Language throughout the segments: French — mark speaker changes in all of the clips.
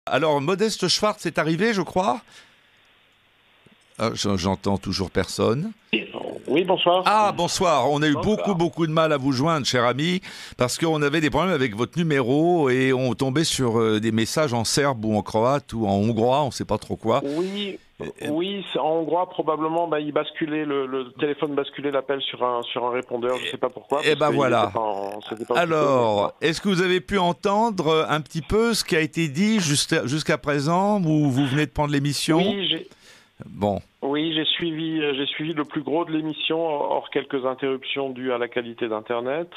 Speaker 1: Alors, Modeste Schwartz est arrivé, je crois. Ah, j'entends toujours personne.
Speaker 2: Oui, bonsoir.
Speaker 1: Ah, bonsoir. On a eu beaucoup de mal à vous joindre, cher ami, parce qu'on avait des problèmes avec votre numéro et on tombait sur des messages en serbe ou en croate ou en hongrois, on ne sait pas trop quoi.
Speaker 2: Oui, c'est en hongrois probablement. Il basculait le téléphone basculait l'appel sur un répondeur. Je ne sais pas pourquoi.
Speaker 1: Et ben voilà.
Speaker 2: C'était pas
Speaker 1: Alors, est-ce que vous avez pu entendre un petit peu ce qui a été dit jusqu'à présent ou vous venez de prendre l'émission?
Speaker 2: Oui,
Speaker 1: Bon.
Speaker 2: Oui, j'ai suivi le plus gros de l'émission, hors quelques interruptions dues à la qualité d'Internet,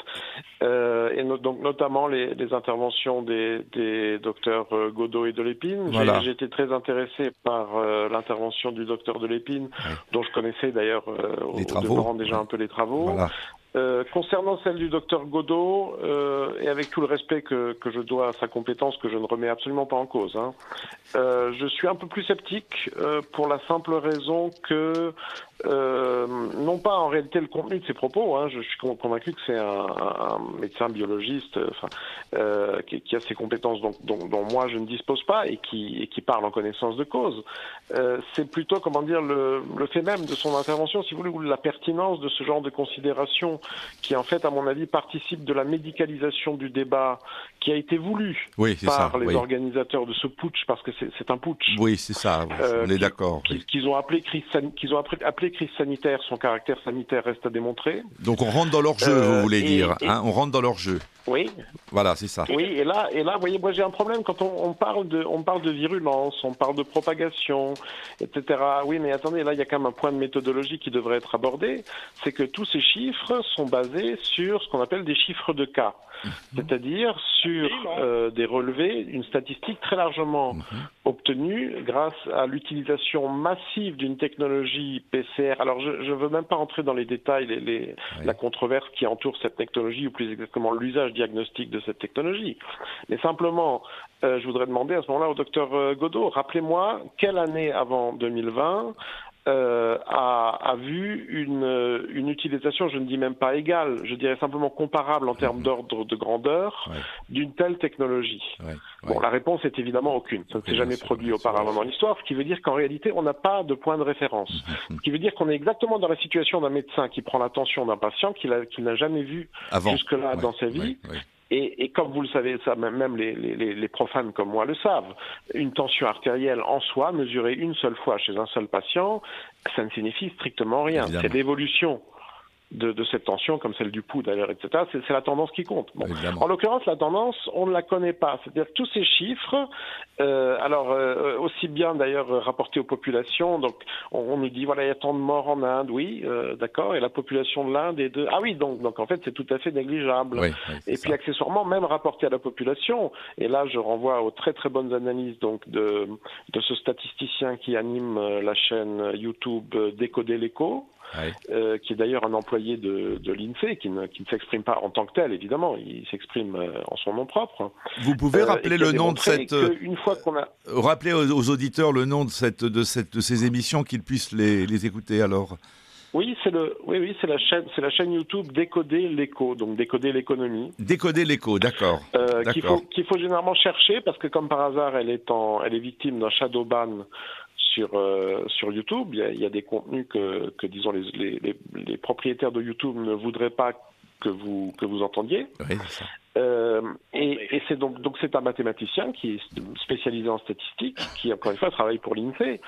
Speaker 2: donc notamment les interventions des docteurs Godot et Delépine.
Speaker 1: Voilà.
Speaker 2: J'ai été très intéressé par l'intervention du docteur Delépine, dont je connaissais d'ailleurs au demeurant déjà un peu les travaux.
Speaker 1: Voilà.
Speaker 2: Concernant celle du docteur Godot, et avec tout le respect que je dois à sa compétence, que je ne remets absolument pas en cause, je suis un peu plus sceptique pour la simple raison que, non pas en réalité le contenu de ses propos, je suis convaincu que c'est un médecin biologiste qui a ses compétences dont moi je ne dispose pas et qui parle en connaissance de cause. C'est plutôt, comment dire, le fait même de son intervention, si vous voulez, ou la pertinence de ce genre de considération qui, en fait, à mon avis, participe de la médicalisation du débat qui a été voulu par les organisateurs de ce putsch, parce que c'est un putsch.
Speaker 1: Oui, c'est ça, on est d'accord.
Speaker 2: Qu'ils ont appelé crise sanitaire, son caractère sanitaire reste à démontrer.
Speaker 1: Donc on rentre dans leur jeu, vous voulez dire, on rentre dans leur jeu.
Speaker 2: Oui.
Speaker 1: Voilà, c'est ça.
Speaker 2: Oui, et là, vous voyez, moi j'ai un problème quand on parle de virulence, on parle de propagation, etc. Oui, mais attendez, là il y a quand même un point de méthodologie qui devrait être abordé, c'est que tous ces chiffres sont basés sur ce qu'on appelle des chiffres de cas, c'est-à-dire sur des relevés, une statistique très largement obtenue grâce à l'utilisation massive d'une technologie PCR. Alors je ne veux même pas entrer dans les détails, la controverse qui entoure cette technologie, ou plus exactement l'usage diagnostique de cette technologie. Mais simplement, je voudrais demander à ce moment-là au docteur Godot, rappelez-moi, quelle année avant 2020 a vu une utilisation, je ne dis même pas égale, je dirais simplement comparable en termes d'ordre de grandeur d'une telle technologie. Bon, la réponse est évidemment aucune. Ça ne s'est jamais produit auparavant dans l'histoire, ce qui veut dire qu'en réalité, on n'a pas de point de référence. Ce qui veut dire qu'on est exactement dans la situation d'un médecin qui prend la tension d'un patient qu'il n'a jamais vu jusque-là dans sa vie. Et comme vous le savez, ça, même les profanes comme moi le savent, une tension artérielle en soi, mesurée une seule fois chez un seul patient, ça ne signifie strictement rien. C'est l'évolution de cette tension, comme celle du pouls d'ailleurs, etc. C'est la tendance qui compte. Bon. En l'occurrence, la tendance, on ne la connaît pas. C'est-à-dire que tous ces chiffres, aussi bien d'ailleurs rapportés aux populations, donc on nous dit, voilà, il y a tant de morts en Inde, oui, d'accord, et la population de l'Inde est de... Ah oui, donc en fait, c'est tout à fait négligeable. Et puis accessoirement, même rapporté à la population, et là, je renvoie aux très très bonnes analyses donc de ce statisticien qui anime la chaîne YouTube Décoder l'écho, qui est d'ailleurs un employé de l'INSEE, qui ne s'exprime pas en tant que tel, évidemment, il s'exprime en son nom propre.
Speaker 1: Vous pouvez rappeler le nom de cette...
Speaker 2: Une fois qu'on a...
Speaker 1: Rappelez aux auditeurs le nom de ces émissions, qu'ils puissent les écouter alors.
Speaker 2: Oui, c'est la chaîne YouTube Décoder l'écho, donc Décoder l'économie.
Speaker 1: Décoder l'écho, d'accord.
Speaker 2: Qu'il faut généralement chercher, parce que comme par hasard, elle est victime d'un shadow ban sur YouTube. Il y a des contenus que disons les propriétaires de YouTube ne voudraient pas que vous entendiez.
Speaker 1: Oui, c'est ça.
Speaker 2: Et c'est donc c'est un mathématicien qui est spécialisé en statistique, qui encore une fois travaille pour l'INSEE,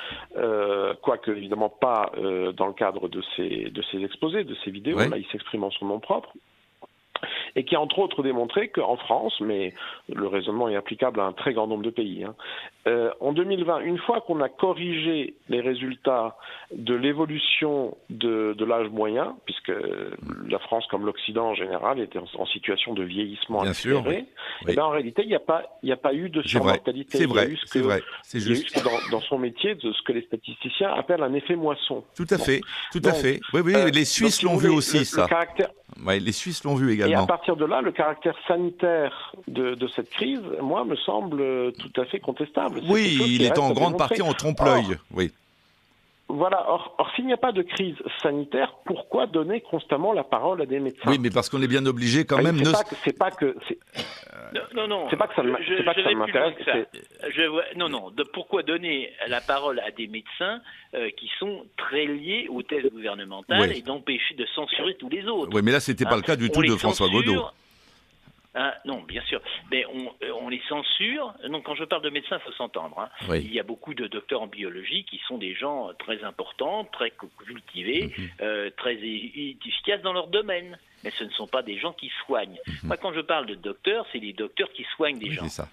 Speaker 2: quoique évidemment pas dans le cadre de ses exposés, de ses vidéos. Là, il s'exprime en son nom propre. Et qui a entre autres démontré qu'en France, mais le raisonnement est applicable à un très grand nombre de pays, en 2020, une fois qu'on a corrigé les résultats de l'évolution de l'âge moyen, puisque la France, comme l'Occident en général, était en situation de vieillissement accéléré, et en réalité, il n'y a pas eu de surmortalité.
Speaker 1: C'est vrai, c'est vrai.
Speaker 2: C'est juste dans son métier de ce que les statisticiens appellent un effet moisson.
Speaker 1: Tout à fait. Oui, les Suisses l'ont vu aussi, ça. Les Suisses l'ont vu également.
Speaker 2: Et à partir de là, le caractère sanitaire de cette crise, moi, me semble tout à fait contestable.
Speaker 1: Oui, il est en grande partie en trompe-l'œil. Oui.
Speaker 2: Voilà. Or, s'il n'y a pas de crise sanitaire, pourquoi donner constamment la parole à des médecins?
Speaker 1: Oui, mais parce qu'on est bien obligé quand même.
Speaker 2: C'est pas que ça m'intéresse.
Speaker 3: Pourquoi donner la parole à des médecins qui sont très liés aux thèses gouvernementales et d'empêcher de censurer tous les autres?
Speaker 1: Oui, mais là, c'était pas le cas du tout de François Godot.
Speaker 3: Non, bien sûr. Mais on les censure. Donc, quand je parle de médecins, il faut s'entendre. Hein. Oui. Il y a beaucoup de docteurs en biologie qui sont des gens très importants, très cultivés, très efficaces dans leur domaine. Mais ce ne sont pas des gens qui soignent. Moi, quand je parle de docteurs, c'est les docteurs qui soignent des gens. C'est ça,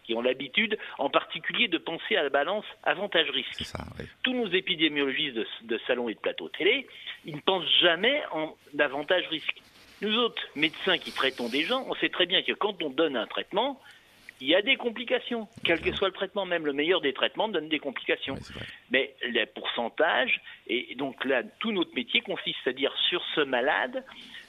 Speaker 3: qui ont l'habitude, en particulier, de penser à la balance avantage-risque. C'est ça, oui. Tous nos épidémiologistes de salon et de plateau télé, ils ne pensent jamais en avantage-risque. Nous autres médecins qui traitons des gens, on sait très bien que quand on donne un traitement, il y a des complications. Quel que soit le traitement, même le meilleur des traitements donne des complications. Oui, mais les pourcentages, et donc là, tout notre métier consiste à dire sur ce malade,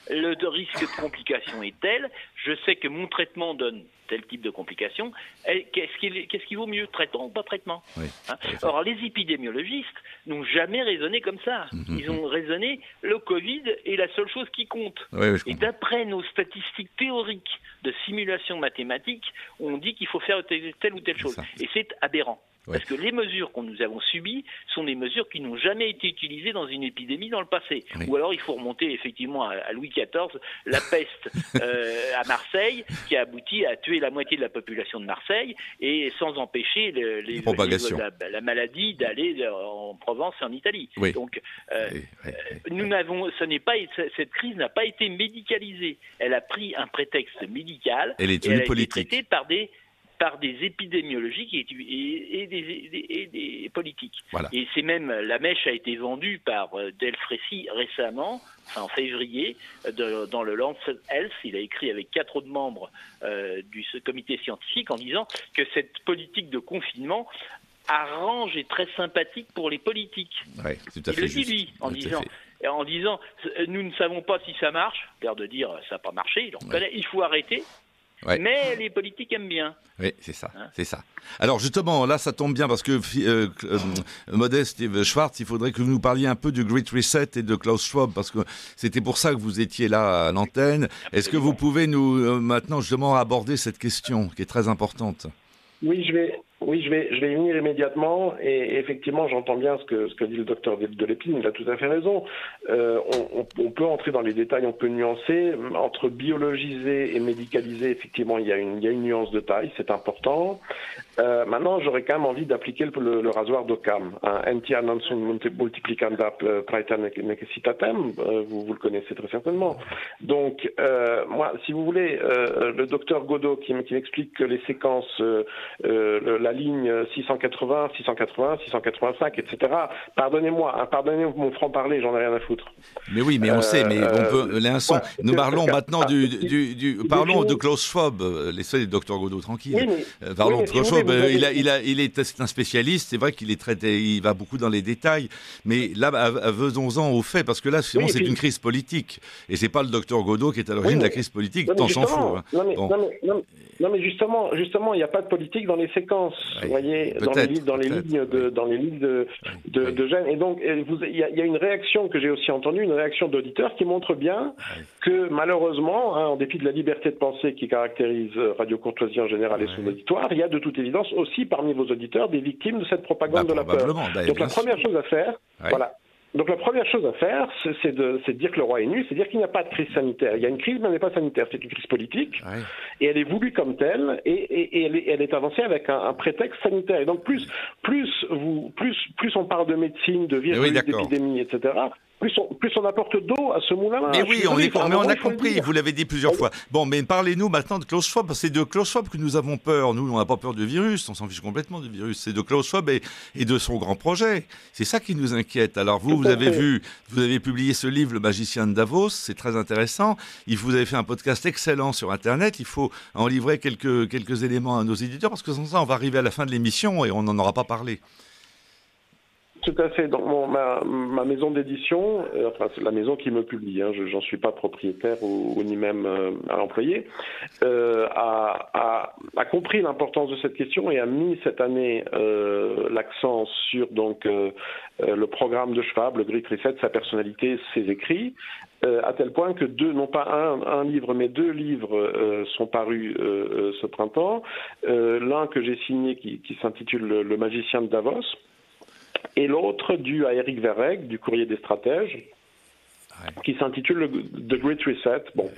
Speaker 3: le risque de complication est tel, je sais que mon traitement donne tel type de complications, qu'est-ce qui vaut mieux, traitement ou pas traitement? Or, les épidémiologistes n'ont jamais raisonné comme ça. Ils ont raisonné, le Covid est la seule chose qui compte. Et d'après nos statistiques théoriques de simulation mathématique, on dit qu'il faut faire telle ou telle chose. Et c'est aberrant. Parce que les mesures que nous avons subies sont des mesures qui n'ont jamais été utilisées dans une épidémie dans le passé. Ou alors il faut remonter effectivement à Louis XIV, la peste à Marseille, qui a abouti à tuer la moitié de la population de Marseille et sans empêcher la maladie d'aller en Provence et en Italie. Donc cette crise n'a pas été médicalisée. Elle a pris un prétexte médical et elle a été traitée par des épidémiologiques et des politiques. Voilà. Et c'est même, la mèche a été vendue par Delfrécy récemment, en février, dans le Lancet Health. Il a écrit avec 4 autres membres du comité scientifique en disant que cette politique de confinement arrange et très sympathique pour les politiques.
Speaker 1: Oui, tout à fait.
Speaker 3: Il le dit lui, en disant nous ne savons pas si ça marche, l'air de dire ça n'a pas marché, il faut arrêter. Mais les politiques aiment bien.
Speaker 1: Oui, c'est ça, c'est ça. Alors justement, là, ça tombe bien parce que Modeste Schwartz, il faudrait que vous nous parliez un peu du Great Reset et de Klaus Schwab, parce que c'était pour ça que vous étiez là à l'antenne. Absolument. Est-ce que vous pouvez nous maintenant justement aborder cette question qui est très importante?
Speaker 2: Oui, je vais y venir immédiatement, et effectivement, j'entends bien ce que dit le docteur Delépine, il a tout à fait raison. On peut entrer dans les détails, on peut nuancer. Entre biologiser et médicaliser, effectivement, il y a une nuance de taille, c'est important. Maintenant, j'aurais quand même envie d'appliquer le rasoir d'Occam, Entia non sunt multiplicanda praeter necessitatem, vous le connaissez très certainement. Donc, moi, si vous voulez, le docteur Godot qui m'explique que les séquences, la ligne 680, 680, 685, etc. Pardonnez mon franc-parler, j'en ai rien à foutre.
Speaker 1: Mais oui, mais on sait, mais on peut l'instant. Nous parlons maintenant parlons de Klaus Schwab. Laissez le docteur Godot tranquille. Oui, parlons de Klaus Schwab. C'est un spécialiste. C'est vrai qu'il est traité, il va beaucoup dans les détails. Mais là, venons-en au fait, parce que là, c'est une crise politique, et c'est pas le docteur Godot qui est à l'origine de la crise politique. T'en s'en fous.
Speaker 2: Non, mais justement, il n'y a pas de politique dans les séquences. Vous voyez, dans les lignes de gènes. Et donc, il y a une réaction que j'ai aussi entendue, une réaction d'auditeurs qui montre bien que malheureusement, en dépit de la liberté de pensée qui caractérise Radio Courtoisie en général et son auditoire, il y a de toute évidence aussi parmi vos auditeurs des victimes de cette propagande de la peur. Donc la première chose à faire, Donc la première chose à faire, c'est de dire que le roi est nu, c'est dire qu'il n'y a pas de crise sanitaire. Il y a une crise, mais elle n'est pas sanitaire, c'est une crise politique, et elle est voulue comme telle, et elle est avancée avec un prétexte sanitaire. Et donc plus on parle de médecine, de virus, d'épidémie, etc., plus on apporte d'eau à ce moulin-là.
Speaker 1: Mais oui, on a compris, vous l'avez dit plusieurs fois. Bon, mais parlez-nous maintenant de Klaus Schwab, parce que c'est de Klaus Schwab que nous avons peur. Nous, on n'a pas peur du virus, on s'en fiche complètement du virus. C'est de Klaus Schwab et de son grand projet. C'est ça qui nous inquiète. Alors vous avez publié ce livre, Le magicien de Davos, c'est très intéressant. Vous avez fait un podcast excellent sur Internet. Il faut en livrer quelques éléments à nos éditeurs, parce que sans ça, on va arriver à la fin de l'émission et on n'en aura pas parlé.
Speaker 2: Tout à fait. Donc, ma maison d'édition, enfin c'est la maison qui me publie, hein, j'en suis pas propriétaire ou ni même un employé, a compris l'importance de cette question et a mis cette année l'accent sur donc le programme de Schwab, le Great Reset, sa personnalité, ses écrits, à tel point que non pas un livre, mais 2 livres sont parus ce printemps. L'un que j'ai signé qui s'intitule Le magicien de Davos, et l'autre dû à Eric Verreg, du Courrier des stratèges, qui s'intitule The Great Reset. Bon.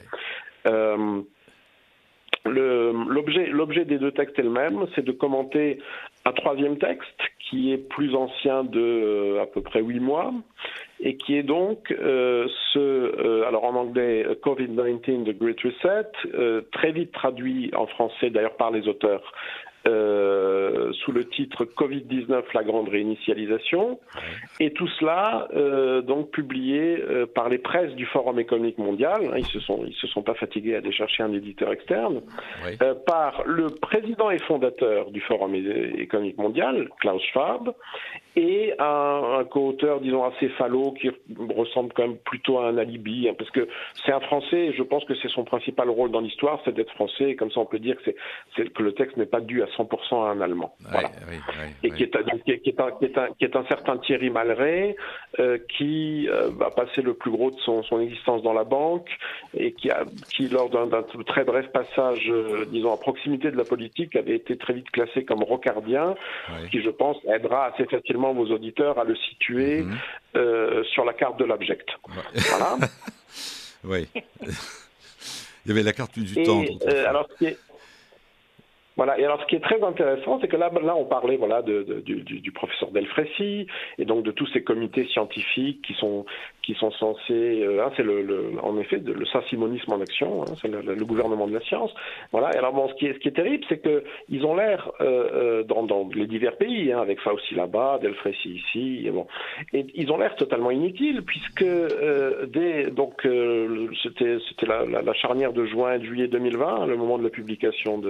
Speaker 2: L'objet des 2 textes est le même, c'est de commenter un 3e texte qui est plus ancien de à peu près 8 mois et qui est donc alors en anglais COVID-19 The Great Reset, très vite traduit en français d'ailleurs par les auteurs sous le titre Covid-19, la grande réinitialisation, et tout cela donc publié par les presses du Forum économique mondial. Ils se sont pas fatigués à aller chercher un éditeur externe, par le président et fondateur du Forum économique mondial, Klaus Schwab, et un co-auteur, disons, acéphalo, qui ressemble quand même plutôt à un alibi, hein, parce que c'est un Français, et je pense que c'est son principal rôle dans l'histoire, c'est d'être français, et comme ça on peut dire que le texte n'est pas dû à 100% à un Allemand. Voilà. Et qui est un certain Thierry Malray, qui a passé le plus gros de son existence dans la banque, et qui lors d'un très bref passage, disons, à proximité de la politique, avait été très vite classé comme rocardien, qui, je pense, aidera assez facilement vos auditeurs à le situer sur la carte de l'abject. Voilà.
Speaker 1: Oui. Il y avait la carte du temps.
Speaker 2: Voilà. Et alors, ce qui est très intéressant, c'est que là, on parlait, voilà, du professeur Delfraissy et donc de tous ces comités scientifiques qui sont censés, c'est en effet le saint-simonisme en action, hein, c'est le gouvernement de la science. Voilà. Et alors bon, ce qui est terrible, c'est que ils ont l'air dans les divers pays, hein, avec Fauci là-bas, Delfraissy ici, et ils ont l'air totalement inutiles puisque c'était la charnière de juin et de juillet 2020, le moment de la publication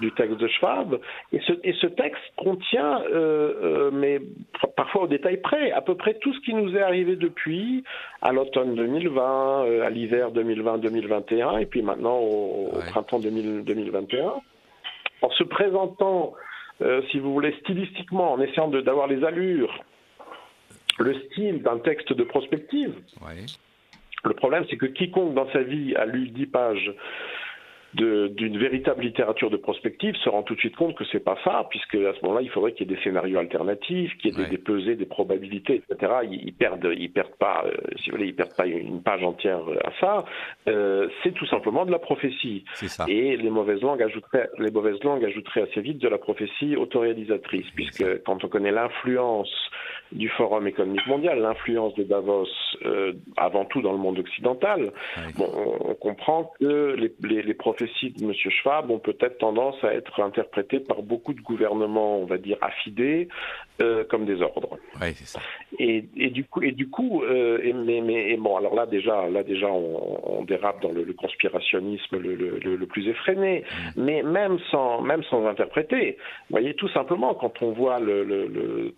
Speaker 2: du texte de Schwab, et ce texte contient, mais parfois au détail près, à peu près tout ce qui nous est arrivé depuis, à l'automne 2020, à l'hiver 2020-2021, et puis maintenant au printemps 2021, en se présentant, si vous voulez, stylistiquement, en essayant d'avoir les allures, le style d'un texte de prospective. Le problème, c'est que quiconque dans sa vie a lu 10 pages d'une véritable littérature de prospective se rend tout de suite compte que c'est pas ça, puisque à ce moment-là, il faudrait qu'il y ait des scénarios alternatifs, qu'il y ait des pesées, des probabilités, etc. Ils perdent pas, si vous voulez, ils perdent pas une page entière à ça. C'est tout simplement de la prophétie. Et les mauvaises langues ajouteraient assez vite de la prophétie autoréalisatrice, puisque quand on connaît l'influence du Forum économique mondial, l'influence de Davos, avant tout dans le monde occidental, on comprend que les prophéties de M. Schwab ont peut-être tendance à être interprétées par beaucoup de gouvernements, on va dire, affidés, comme des ordres.
Speaker 1: Oui, c'est ça.
Speaker 2: Et du coup, alors là déjà, on dérape dans le conspirationnisme le plus effréné. Mais même sans interpréter, vous voyez, tout simplement, quand on voit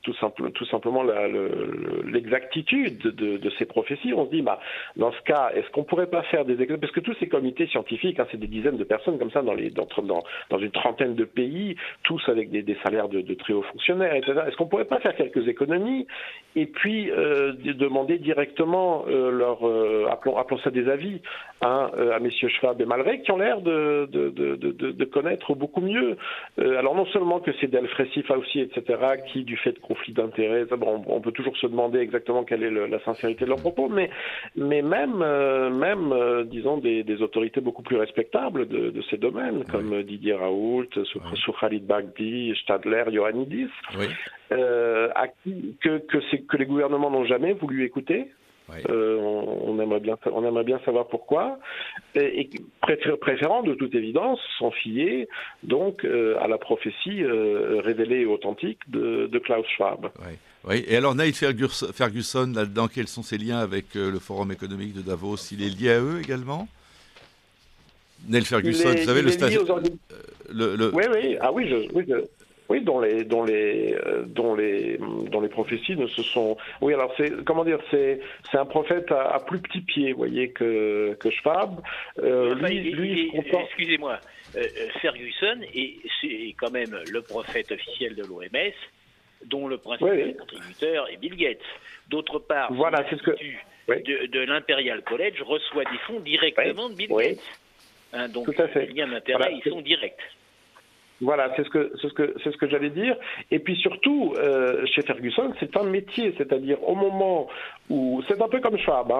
Speaker 2: tout simplement l'exactitude de ces prophéties, on se dit, dans ce cas, est-ce qu'on pourrait pas faire des exemples, parce que tous ces comités scientifiques, hein, c'est des dizaines de personnes comme ça dans une trentaine de pays, tous avec des salaires de très hauts fonctionnaires, etc. Est-ce qu'on pourrait pas faire quelques économies et puis demander directement appelons ça des avis, hein, à messieurs Schwab et Malray, qui ont l'air de connaître beaucoup mieux. Alors non seulement que c'est Delfraissy, Fauci, etc., qui, du fait de conflits d'intérêts, on peut toujours se demander exactement quelle est la sincérité de leurs propos, mais même disons des autorités beaucoup plus respectables de ces domaines, comme Didier Raoult, Khalid Bagdi, Stadler, Ioannidis, que les gouvernements n'ont jamais voulu écouter. On aimerait bien savoir pourquoi, et préférant de toute évidence s'en fier donc à la prophétie révélée et authentique de Klaus Schwab.
Speaker 1: Oui. Et alors Neil Ferguson, là-dedans, quels sont ses liens avec le Forum économique de Davos? Il est lié à eux également? Neil Ferguson, vous savez, le stagiaire.
Speaker 2: Oui. Ah oui, Oui, dont les prophéties ne se sont. Oui, alors c'est un prophète à plus petit pied, vous voyez, que Schwab.
Speaker 3: Excusez-moi, Ferguson c'est quand même le prophète officiel de l'OMS, dont le principal contributeur est Bill Gates. D'autre part,
Speaker 2: voilà,
Speaker 3: de l'Imperial College reçoit des fonds directement de Bill Gates. Donc
Speaker 2: tout à fait.
Speaker 3: Les liens d'intérêt, ils sont directs.
Speaker 2: Voilà, c'est ce que j'allais dire. Et puis surtout, chez Ferguson, c'est un métier, c'est-à-dire au moment où c'est un peu comme Schwab,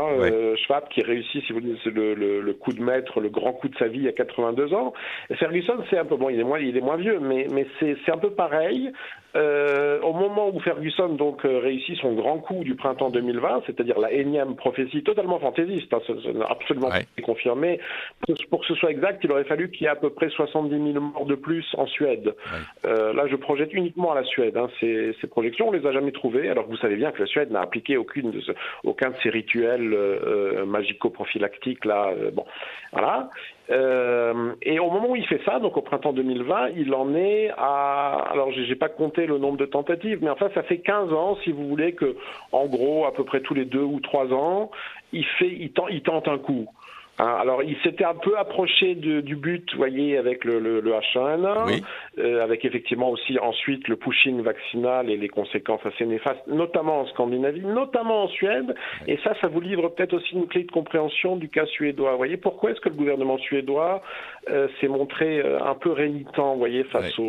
Speaker 2: Schwab qui réussit, si vous voulez, le coup de maître, le grand coup de sa vie à 82 ans. Ferguson, c'est un peu il est moins vieux, mais c'est un peu pareil. Au moment où Ferguson donc réussit son grand coup du printemps 2020, c'est-à-dire la énième prophétie totalement fantaisiste, ça n'a absolument pas été confirmé. Pour que ce soit exact, il aurait fallu qu'il y ait à peu près 70 000 morts de plus en Suède. Là, je projette uniquement à la Suède. Ces projections, on les a jamais trouvées, alors que vous savez bien que la Suède n'a appliqué aucun de ces rituels magico-prophylactiques là. Voilà. Et au moment où il fait ça, donc au printemps 2020, il en est à... Alors, j'ai pas compté le nombre de tentatives, mais enfin, ça fait 15 ans, si vous voulez, que, en gros, à peu près tous les 2 ou 3 ans, il tente un coup. Alors, il s'était un peu approché du but, vous voyez, avec le H1N1, avec effectivement aussi ensuite le pushing vaccinal et les conséquences assez néfastes, notamment en Scandinavie, notamment en Suède. Et ça vous livre peut-être aussi une clé de compréhension du cas suédois. Vous voyez, pourquoi est-ce que le gouvernement suédois s'est montré un peu rénitent, vous voyez, face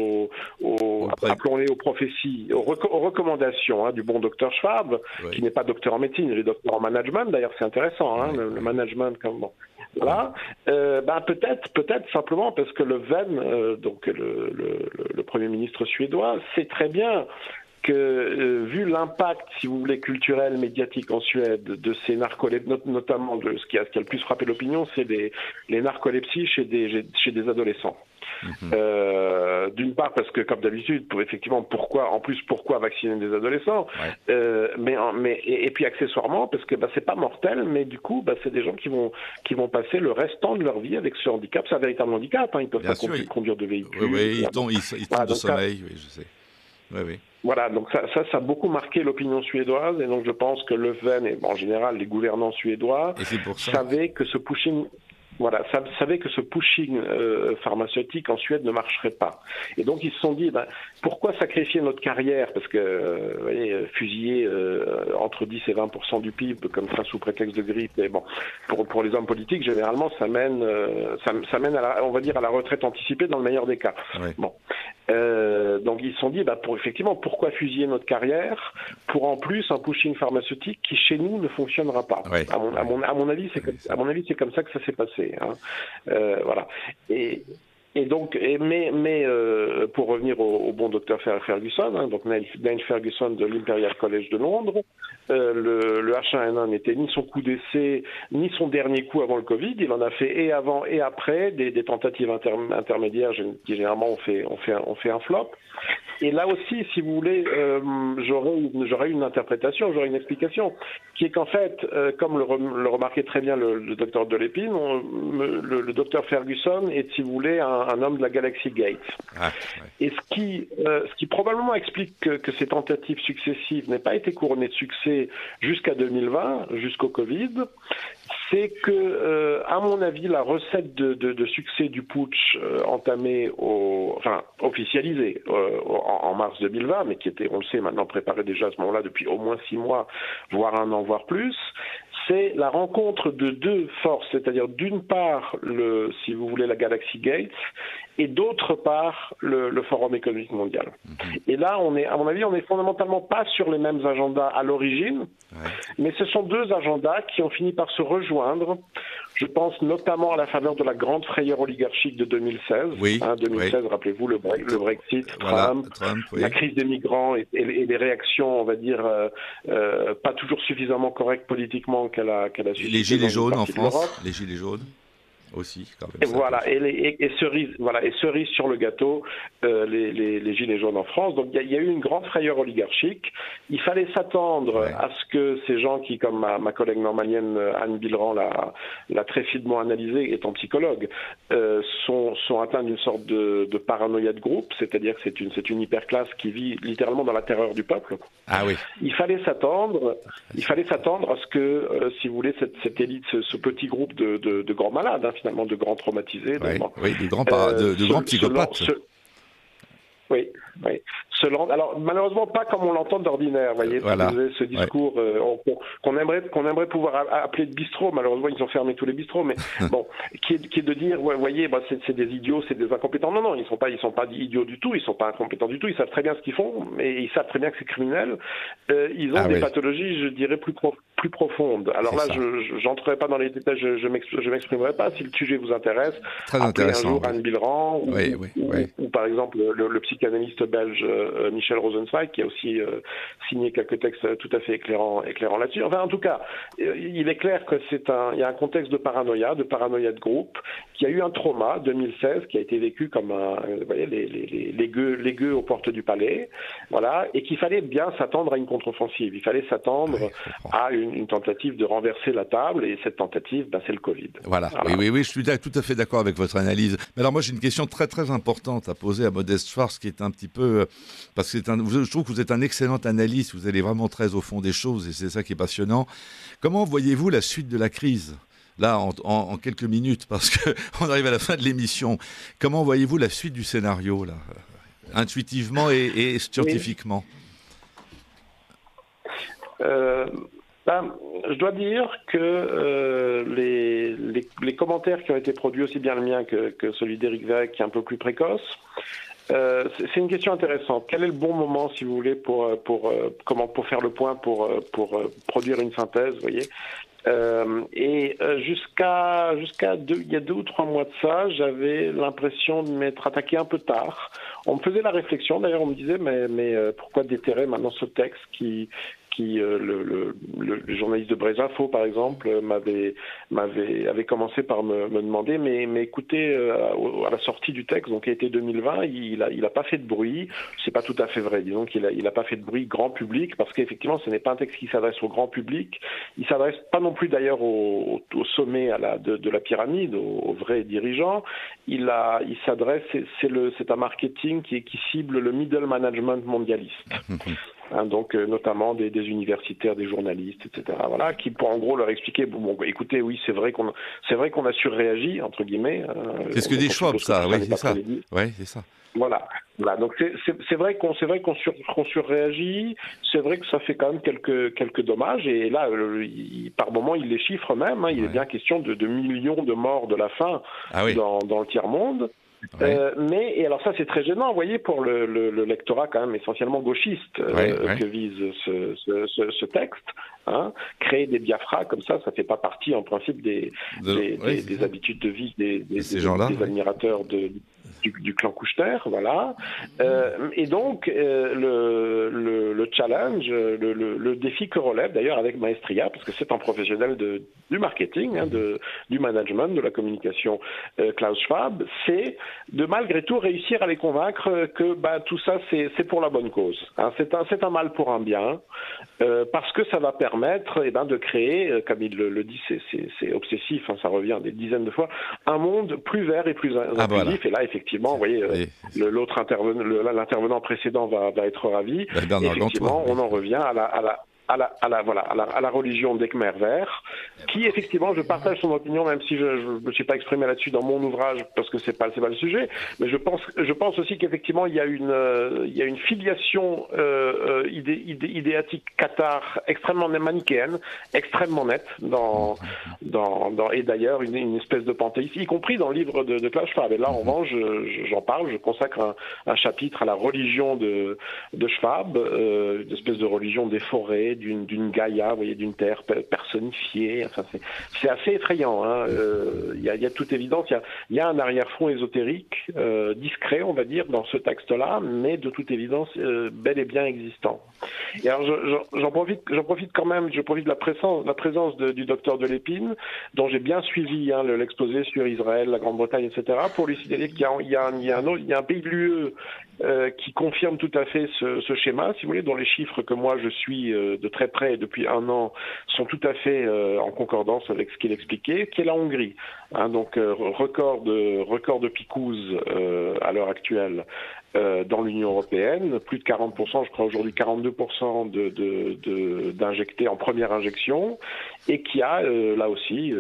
Speaker 2: appelons-les aux prophéties, aux recommandations du bon docteur Schwab, qui n'est pas docteur en médecine, il est docteur en management. D'ailleurs, c'est intéressant, le management comme bon. Voilà. Peut-être simplement parce que le Ven, donc le Premier ministre suédois, sait très bien que vu l'impact, si vous voulez, culturel, médiatique en Suède de ces narcolepsies, notamment ce qui a le plus frappé l'opinion, c'est les narcolepsies chez des adolescents. D'une part parce que, comme d'habitude, pourquoi vacciner des adolescents, et puis accessoirement parce que c'est pas mortel, mais du coup c'est des gens qui vont passer le restant de leur vie avec ce handicap. C'est un véritable handicap, ils peuvent pas conduire de véhicule.
Speaker 1: Ils tombent de sommeil, je sais.
Speaker 2: Voilà, donc ça a beaucoup marqué l'opinion suédoise, et donc je pense que Le Ven et en général les gouvernants suédois savaient que ce pushing pharmaceutique en Suède ne marcherait pas. Et donc ils se sont dit, pourquoi sacrifier notre carrière, parce que vous voyez, fusiller entre 10 et 20% du PIB comme ça sous prétexte de grippe, et pour les hommes politiques, généralement ça mène on va dire à la retraite anticipée dans le meilleur des cas. Donc ils se sont dit, pourquoi fusiller notre carrière pour en plus un pushing pharmaceutique qui chez nous ne fonctionnera pas. À mon avis, c'est comme ça que ça s'est passé. Voilà. Et donc, pour revenir au bon docteur Ferguson, donc Neil Ferguson de l'Imperial College de Londres, le H1N1 n'était ni son coup d'essai, ni son dernier coup avant le Covid. Il en a fait et avant et après des tentatives intermédiaires qui généralement ont fait un flop. Et là aussi, si vous voulez, j'aurais une interprétation, j'aurais une explication, qui est qu'en fait, comme le remarquait très bien le docteur Delépine, le docteur Ferguson est, si vous voulez, un homme de la galaxie Gates. Et ce qui probablement explique que ces tentatives successives n'aient pas été couronnées de succès jusqu'à 2020, jusqu'au Covid, c'est que, à mon avis, la recette de succès du putsch officialisé en mars 2020, mais qui était, on le sait maintenant, préparé déjà à ce moment-là depuis au moins 6 mois, voire 1 an, voire plus, c'est la rencontre de 2 forces, c'est-à-dire d'une part, si vous voulez, la Galaxy Gates, et d'autre part, le Forum économique mondial. Et là, à mon avis, on n'est fondamentalement pas sur les mêmes agendas à l'origine, mais ce sont 2 agendas qui ont fini par se rejoindre. Je pense notamment à la faveur de la grande frayeur oligarchique de 2016. 2016, rappelez-vous, le Brexit, Trump, la crise des migrants et les réactions, on va dire, pas toujours suffisamment correctes politiquement qu'elle a suscité.
Speaker 1: Les gilets jaunes en France, les gilets jaunes. aussi, quand même.
Speaker 2: Et voilà, et cerise sur le gâteau, les Gilets jaunes en France. Donc il y a eu une grande frayeur oligarchique. Il fallait s'attendre à ce que ces gens qui, comme ma collègue normalienne Anne Bilran l'a très finement analysé, étant psychologue, sont atteints d'une sorte de paranoïa de groupe, c'est-à-dire que c'est une hyperclasse qui vit littéralement dans la terreur du peuple.
Speaker 1: Ah oui.
Speaker 2: Il fallait s'attendre à ce que, si vous voulez, cette élite, ce petit groupe de grands malades, finalement, de grands traumatisés,
Speaker 1: oui, de grands psychopathes.
Speaker 2: Oui. Alors malheureusement pas comme on l'entend d'ordinaire, voyez,
Speaker 1: voilà.
Speaker 2: Ce discours qu'on aimerait pouvoir appeler de bistrot. Malheureusement ils ont fermé tous les bistrots, mais bon, qui est de dire, voyez, c'est des idiots, c'est des incompétents. Non, ils sont pas idiots du tout, ils sont pas incompétents du tout. Ils savent très bien ce qu'ils font, mais ils savent très bien que c'est criminel. Ils ont des pathologies, je dirais, plus profondes. Alors là, je n'entrerai pas dans les détails, je m'exprimerai pas. Si le sujet vous intéresse,
Speaker 1: très
Speaker 2: appelez un jour Anne Bilran ou par exemple le psychanalyste belge Michel Rosenzweig, qui a aussi signé quelques textes tout à fait éclairants là-dessus. Enfin, en tout cas, il est clair que il y a un contexte de paranoïa de groupe, qui a eu un trauma 2016 qui a été vécu comme vous voyez, les gueux aux portes du palais, voilà, et qu'il fallait bien s'attendre à une contre-offensive. Il fallait s'attendre à une tentative de renverser la table, et cette tentative, c'est le Covid.
Speaker 1: Voilà. Oui, je suis tout à fait d'accord avec votre analyse. Mais alors moi, j'ai une question très très importante à poser à Modeste Schwartz, qui est un petit peu, parce que je trouve que vous êtes un excellent analyste, vous allez vraiment très au fond des choses, et c'est ça qui est passionnant. Comment voyez-vous la suite de la crise ? Là, en quelques minutes, parce qu'on arrive à la fin de l'émission. Comment voyez-vous la suite du scénario, là, intuitivement et scientifiquement ?
Speaker 2: Je dois dire que les commentaires qui ont été produits, aussi bien le mien que celui d'Éric Vec, qui est un peu plus précoce, c'est une question intéressante. Quel est le bon moment, si vous voulez, pour faire le point, pour produire une synthèse, vous voyez ? Jusqu'à il y a 2 ou 3 mois de ça, j'avais l'impression de m'être attaqué un peu tard. On me faisait la réflexion, d'ailleurs, on me disait mais pourquoi déterrer maintenant ce texte qui le journaliste de Brésinfo, par exemple, avait commencé par me demander, mais écoutez, à la sortie du texte, donc qui a été 2020, il a pas fait de bruit. C'est pas tout à fait vrai. Disons qu'il a pas fait de bruit grand public, parce qu'effectivement, ce n'est pas un texte qui s'adresse au grand public. Il s'adresse pas non plus d'ailleurs au sommet de la pyramide, aux vrais dirigeants. Il s'adresse, c'est un marketing qui cible le middle management mondialiste. Donc notamment des universitaires, des journalistes, etc. Voilà, qui pour en gros leur expliquer écoutez, oui, c'est vrai qu'on a surréagi, entre guillemets.
Speaker 1: C'est ce que dit Schwab, ça, oui, c'est ça. Ouais, c'est ça.
Speaker 2: Voilà. Donc c'est vrai qu'on surréagit. C'est vrai que ça fait quand même quelques dommages. Et là, par moment, il les chiffre même. Il est bien question de millions de morts de la faim dans le tiers-monde. Et alors ça c'est très gênant, vous voyez, pour le lectorat quand même essentiellement gauchiste que vise ce texte. Créer des biafras comme ça fait pas partie en principe des habitudes de vie des admirateurs du clan Kouchner, voilà. Et donc le challenge, le défi que relève d'ailleurs avec Maestria, parce que c'est un professionnel du marketing, du management, de la communication, Klaus Schwab, c'est de malgré tout réussir à les convaincre que tout ça c'est pour la bonne cause. C'est un mal pour un bien, parce que ça va permettre de créer, comme il le dit, c'est obsessif, ça revient des dizaines de fois, un monde plus vert et plus inclusif. Voilà. Et là effectivement, vous voyez, l'intervenant précédent va être ravi. Effectivement, on en revient à la religion des Khmers verts, qui effectivement, je partage son opinion, même si je ne me suis pas exprimé là-dessus dans mon ouvrage parce que c'est pas le sujet, mais je pense aussi qu'effectivement il y a une filiation idéatique cathare extrêmement manichéenne, extrêmement nette et d'ailleurs une espèce de panthéisme, y compris dans le livre de Klaus Schwab. Et là en revanche, j'en parle, je consacre un chapitre à la religion de Schwab, une espèce de religion des forêts, d'une Gaïa, vous voyez, d'une terre personnifiée. Enfin, c'est assez effrayant. Hein. Il y a toute évidence, il y a un arrière-fond ésotérique, discret, on va dire, dans ce texte-là, mais de toute évidence bel et bien existant. Et alors j'en profite quand même, je profite de la présence du docteur Delépine, dont j'ai bien suivi l'exposé sur Israël, la Grande-Bretagne, etc., pour lui signaler qu'il y a un pays de l'UE qui confirme tout à fait ce schéma, si vous voulez, dont les chiffres que moi je suis de très près depuis 1 an sont tout à fait en concordance avec ce qu'il expliquait, qui est la Hongrie. Hein, donc record de picouse à l'heure actuelle dans l'Union européenne, plus de 40%, je crois aujourd'hui 42% d'injectés en première injection, et qui a là aussi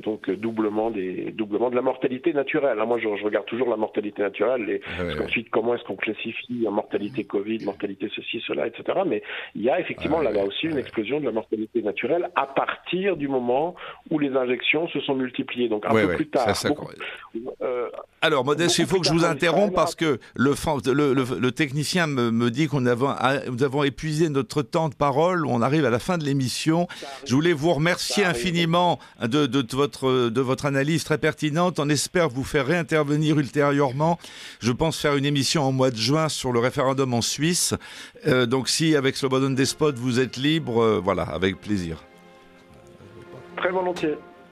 Speaker 2: donc doublement de la mortalité naturelle. Moi je regarde toujours la mortalité naturelle, parce qu'ensuite comment est-ce qu'on classifie en mortalité Covid, mortalité ceci, cela, etc. Mais il y a effectivement là aussi une explosion de la mortalité naturelle à partir du moment où les injections se sont multipliées. Donc un peu plus tard.
Speaker 1: Alors Modeste, il faut que je vous interrompe parce que le technicien me dit que nous avons épuisé notre temps de parole. On arrive à la fin de l'émission. Je voulais vous remercier infiniment de votre analyse très pertinente. On espère vous faire réintervenir ultérieurement. Je pense faire une émission en mois de juin sur le référendum en Suisse. Donc si avec Slobodan Despot vous êtes libre, voilà, avec plaisir.
Speaker 2: Très volontiers.